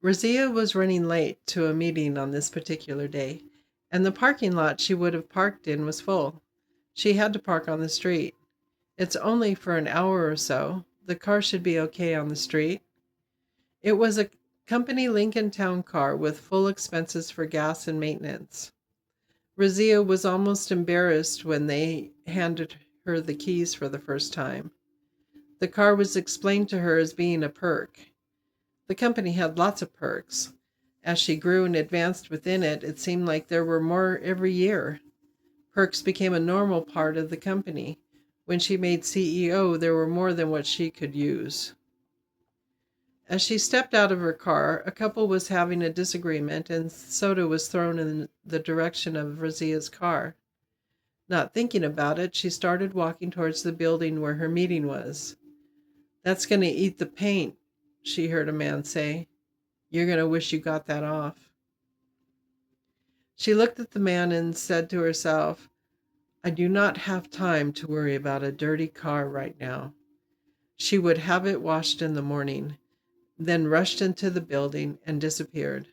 Razia was running late to a meeting on this particular day, and the parking lot she would have parked in was full. She had to park on the street. It's only for an hour or so. The car should be okay on the street. It was a company Lincoln Town car with full expenses for gas and maintenance. Razia was almost embarrassed when they handed her the keys for the first time. The car was explained to her as being a perk. The company had lots of perks. As she grew and advanced within it, it seemed like there were more every year. Perks became a normal part of the company. When she made CEO, there were more than what she could use. As she stepped out of her car, a couple was having a disagreement and soda was thrown in the direction of Razia's car. Not thinking about it, she started walking towards the building where her meeting was. "That's going to eat the paint," she heard a man say. "You're going to wish you got that off." She looked at the man and said to herself, "I do not have time to worry about a dirty car right now." She would have it washed in the morning, then rushed into the building and disappeared.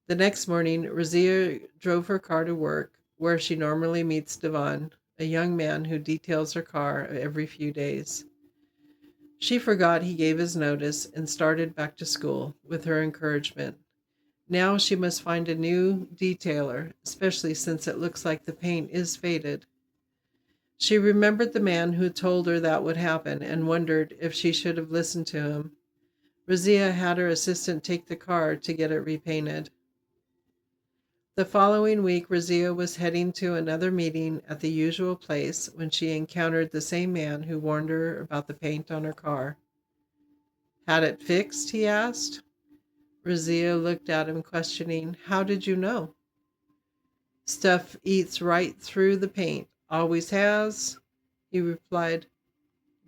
The next morning, Razia drove her car to work, where she normally meets Devon, a young man who details her car every few days. She forgot he gave his notice and started back to school with her encouragement. Now she must find a new detailer, especially since it looks like the paint is faded. She remembered the man who told her that would happen and wondered if she should have listened to him. Razia had her assistant take the car to get it repainted. The following week, Razia was heading to another meeting at the usual place when she encountered the same man who warned her about the paint on her car. "Had it fixed?" he asked. Razia looked at him, questioning. "How did you know?" "Stuff eats right through the paint. Always has," he replied.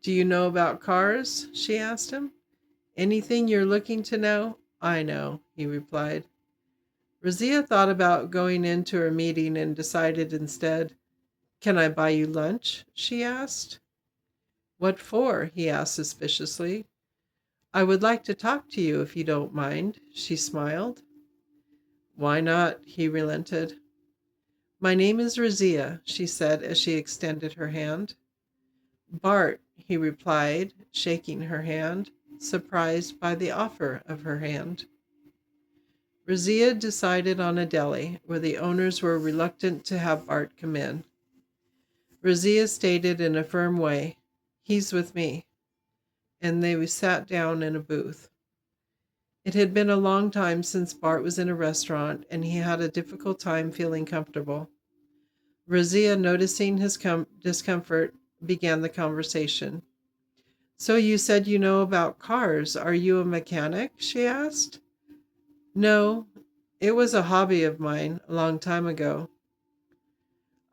"Do you know about cars?" she asked him. "Anything you're looking to know, I know," he replied. Razia thought about going into her meeting and decided instead. "Can I buy you lunch?" she asked. "What for?" he asked suspiciously. "I would like to talk to you if you don't mind," she smiled. "Why not?" he relented. "My name is Raziya," she said as she extended her hand. "Bart," he replied, shaking her hand, surprised by the offer of her hand. Raziya decided on a deli, where the owners were reluctant to have Bart come in. Raziya stated in a firm way, "He's with me," and they sat down in a booth. It had been a long time since Bart was in a restaurant, and he had a difficult time feeling comfortable. Raziya, noticing his discomfort, began the conversation. "So you said you know about cars. Are you a mechanic?" she asked. "No, it was a hobby of mine a long time ago.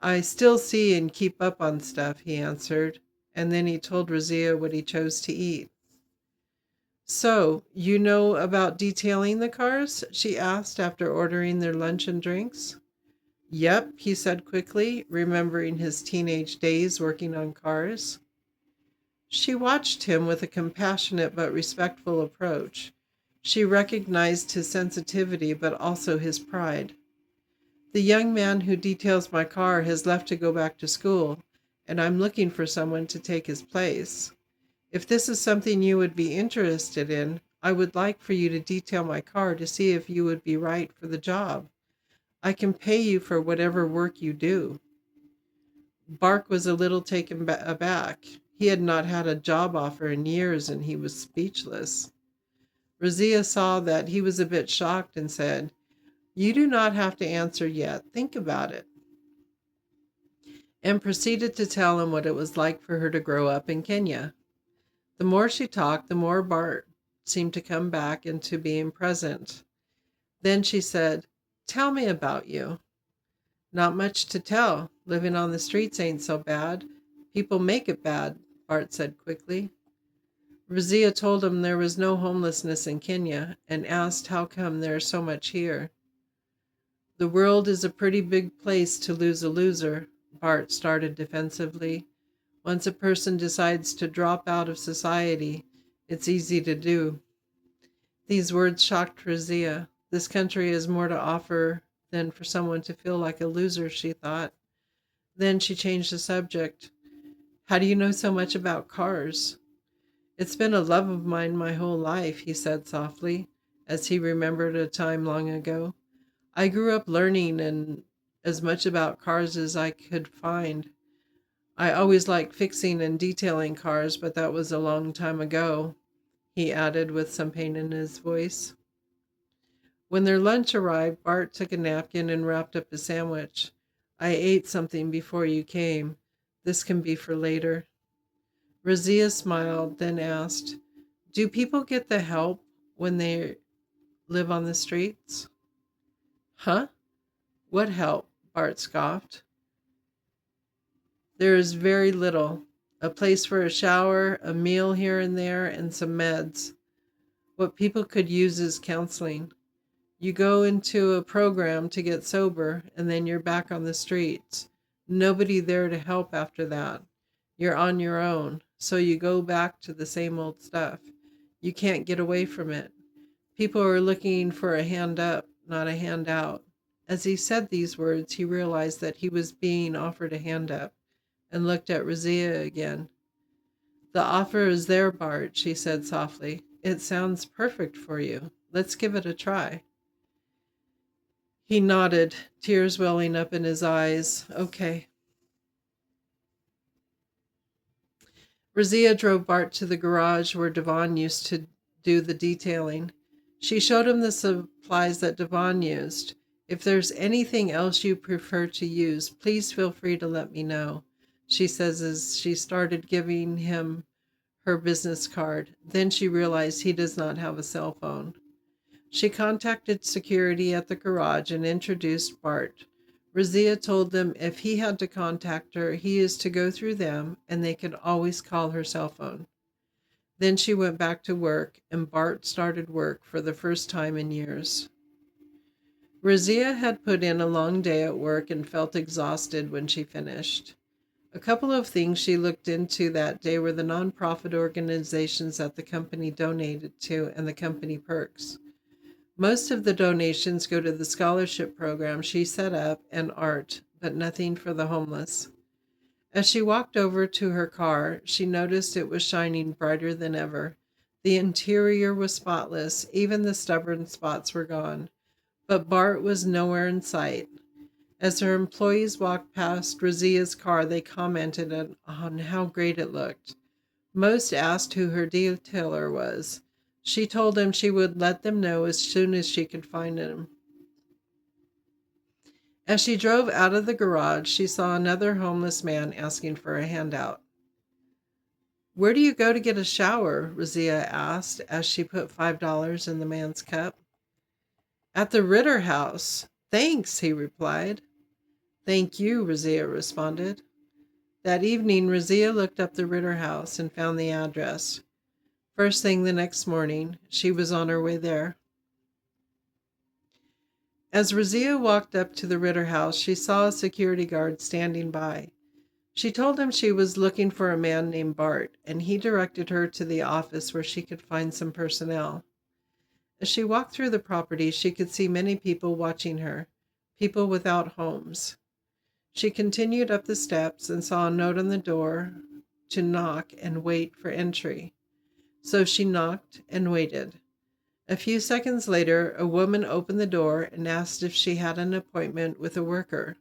I still see and keep up on stuff," he answered, and then he told Raziya what he chose to eat. "So, you know about detailing the cars?" she asked after ordering their lunch and drinks. "Yep," he said quickly, remembering his teenage days working on cars. She watched him with a compassionate but respectful approach. She recognized his sensitivity but also his pride. "The young man who details my car has left to go back to school, and I'm looking for someone to take his place. If this is something you would be interested in, I would like for you to detail my car to see if you would be right for the job. I can pay you for whatever work you do." Bark was a little taken aback. He had not had a job offer in years, and he was speechless. Razia saw that he was a bit shocked and said, "You do not have to answer yet. Think about it," and proceeded to tell him what it was like for her to grow up in Kenya. The more she talked, the more Bart seemed to come back into being present. Then she said, "Tell me about you." "Not much to tell. Living on the streets ain't so bad. People make it bad," Bart said quickly. Razia told him there was no homelessness in Kenya and asked how come there's so much here. "The world is a pretty big place to lose a loser," Bart started defensively. "Once a person decides to drop out of society, it's easy to do." These words shocked Razia. This country has more to offer than for someone to feel like a loser, she thought. Then she changed the subject. How do you know so much about cars? It's been a love of mine my whole life, he said softly, as he remembered a time long ago. I grew up learning and as much about cars as I could find. I always liked fixing and detailing cars, but that was a long time ago, he added with some pain in his voice. When their lunch arrived, Bart took a napkin and wrapped up a sandwich. I ate something before you came. This can be for later. Razia smiled, then asked, do people get the help when they live on the streets? Huh? What help? Bart scoffed. There is very little. A place for a shower, a meal here and there, and some meds. What people could use is counseling. You go into a program to get sober, and then you're back on the streets. Nobody there to help after that. You're on your own, so you go back to the same old stuff. You can't get away from it. People are looking for a hand up, not a hand out. As he said these words, he realized that he was being offered a hand up and looked at Razia again. The offer is there, Bart, she said softly. It sounds perfect for you. Let's give it a try. He nodded, tears welling up in his eyes. Okay. Razia drove Bart to the garage where Devon used to do the detailing. She showed him the supplies that Devon used. If there's anything else you prefer to use, please feel free to let me know, she says as she started giving him her business card. Then she realized he does not have a cell phone. She contacted security at the garage and introduced Bart. Razia told them if he had to contact her, he is to go through them and they could always call her cell phone. Then she went back to work and Bart started work for the first time in years. Razia had put in a long day at work and felt exhausted when she finished. A couple of things she looked into that day were the nonprofit organizations that the company donated to and the company perks. Most of the donations go to the scholarship program she set up and art, but nothing for the homeless. As she walked over to her car, she noticed it was shining brighter than ever. The interior was spotless, even the stubborn spots were gone. But Bart was nowhere in sight. As her employees walked past Razia's car, they commented on how great it looked. Most asked who her detailer was. She told them she would let them know as soon as she could find him. As she drove out of the garage, she saw another homeless man asking for a handout. Where do you go to get a shower? Razia asked as she put $5 in the man's cup. At the Ritter house. Thanks, he replied. Thank you, Razia responded. That evening, Razia looked up the Ritter house and found the address. First thing the next morning, she was on her way there. As Razia walked up to the Ritter house, she saw a security guard standing by. She told him she was looking for a man named Bart, and he directed her to the office where she could find some personnel. As she walked through the property, she could see many people watching her, people without homes. She continued up the steps and saw a note on the door to knock and wait for entry. So she knocked and waited. A few seconds later, a woman opened the door and asked if she had an appointment with a worker.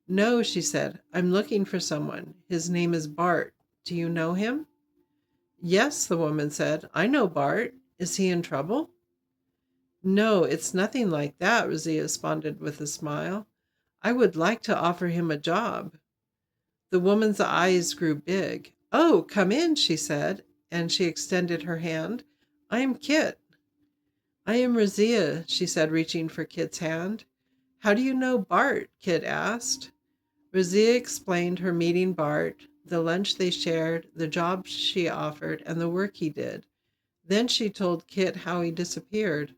No, she said. I'm looking for someone. His name is Bart. Do you know him? Yes, the woman said. I know Bart. Is he in trouble? No, it's nothing like that, Razia responded with a smile. I would like to offer him a job. The woman's eyes grew big. Oh, come in, she said, and she extended her hand. I am Kit. I am Raziya, she said, reaching for Kit's hand. How do you know Bart? Kit asked. Raziya explained her meeting Bart, the lunch they shared, the job she offered, and the work he did. Then she told Kit how he disappeared.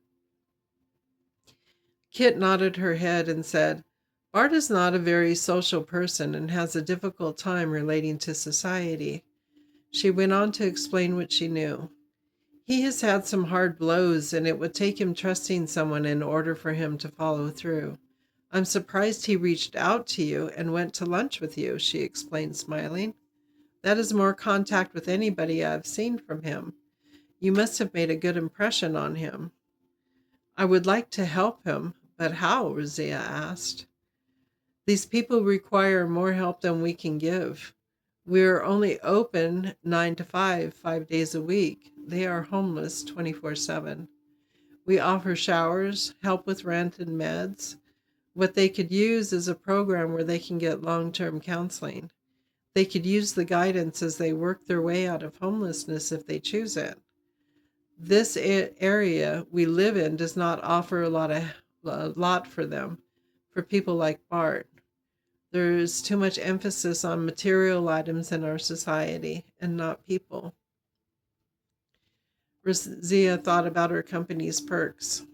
Kit nodded her head and said, Bart is not a very social person and has a difficult time relating to society. She went on to explain what she knew. He has had some hard blows, and it would take him trusting someone in order for him to follow through. I'm surprised he reached out to you and went to lunch with you, she explained, smiling. That is more contact with anybody I've seen from him. You must have made a good impression on him. I would like to help him, but how? Razia asked. These people require more help than we can give. We're only open 9 to 5, 5 days a week. They are homeless 24/7. We offer showers, help with rent and meds. What they could use is a program where they can get long-term counseling. They could use the guidance as they work their way out of homelessness if they choose it. This area we live in does not offer a lot for them, for people like Bart. There's too much emphasis on material items in our society and not people. Razia thought about her company's perks.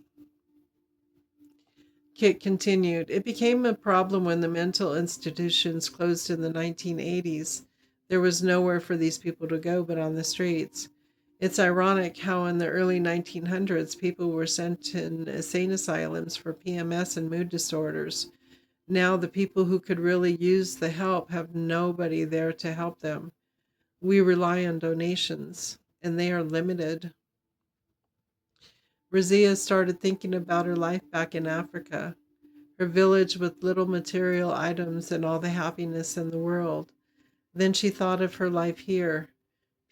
Kit continued, it became a problem when the mental institutions closed in the 1980s. There was nowhere for these people to go but on the streets. It's ironic how in the early 1900s people were sent in insane asylums for PMS and mood disorders. Now the people who could really use the help have nobody there to help them. We rely on donations, and they are limited. Razia started thinking about her life back in Africa, her village with little material items and all the happiness in the world. Then she thought of her life here.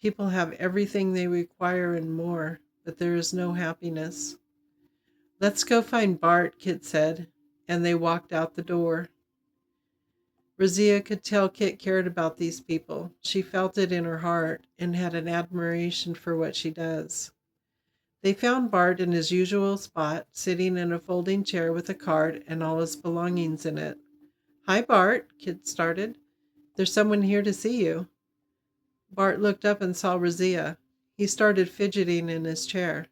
People have everything they require and more, but there is no happiness. Let's go find Bart, Kit said, and they walked out the door. Razia could tell Kit cared about these people. She felt it in her heart and had an admiration for what she does. They found Bart in his usual spot, sitting in a folding chair with a cart and all his belongings in it. Hi, Bart, Kit started. There's someone here to see you. Bart looked up and saw Razia. He started fidgeting in his chair.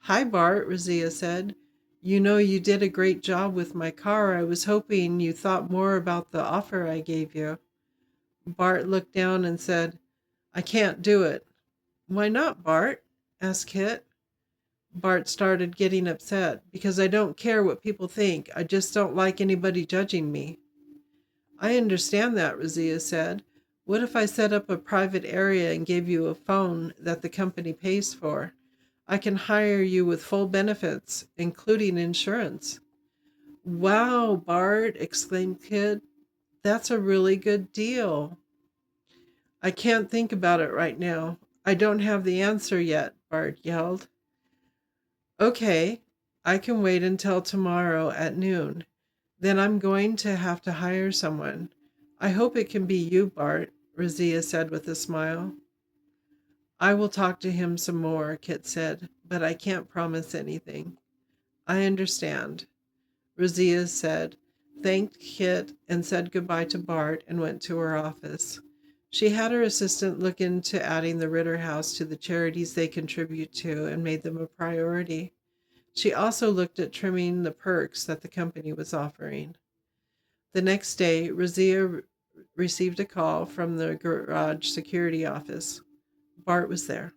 Hi, Bart, Razia said. You know you did a great job with my car. I was hoping you thought more about the offer I gave you. Bart looked down and said, I can't do it. Why not, Bart? Asked Kit. Bart started getting upset. Because I don't care what people think. I just don't like anybody judging me. I understand that, Razia said. What if I set up a private area and gave you a phone that the company pays for? I can hire you with full benefits, including insurance. Wow, Bart, exclaimed Kit. That's a really good deal. I can't think about it right now. I don't have the answer yet, Bart yelled. Okay, I can wait until tomorrow at noon. Then I'm going to have to hire someone. I hope it can be you, Bart, Razia said with a smile. I will talk to him some more, Kit said, but I can't promise anything. I understand. Razia said, thanked Kit and said goodbye to Bart and went to her office. She had her assistant look into adding the Ritter House to the charities they contribute to and made them a priority. She also looked at trimming the perks that the company was offering. The next day, Razia received a call from the garage security office. Bart was there.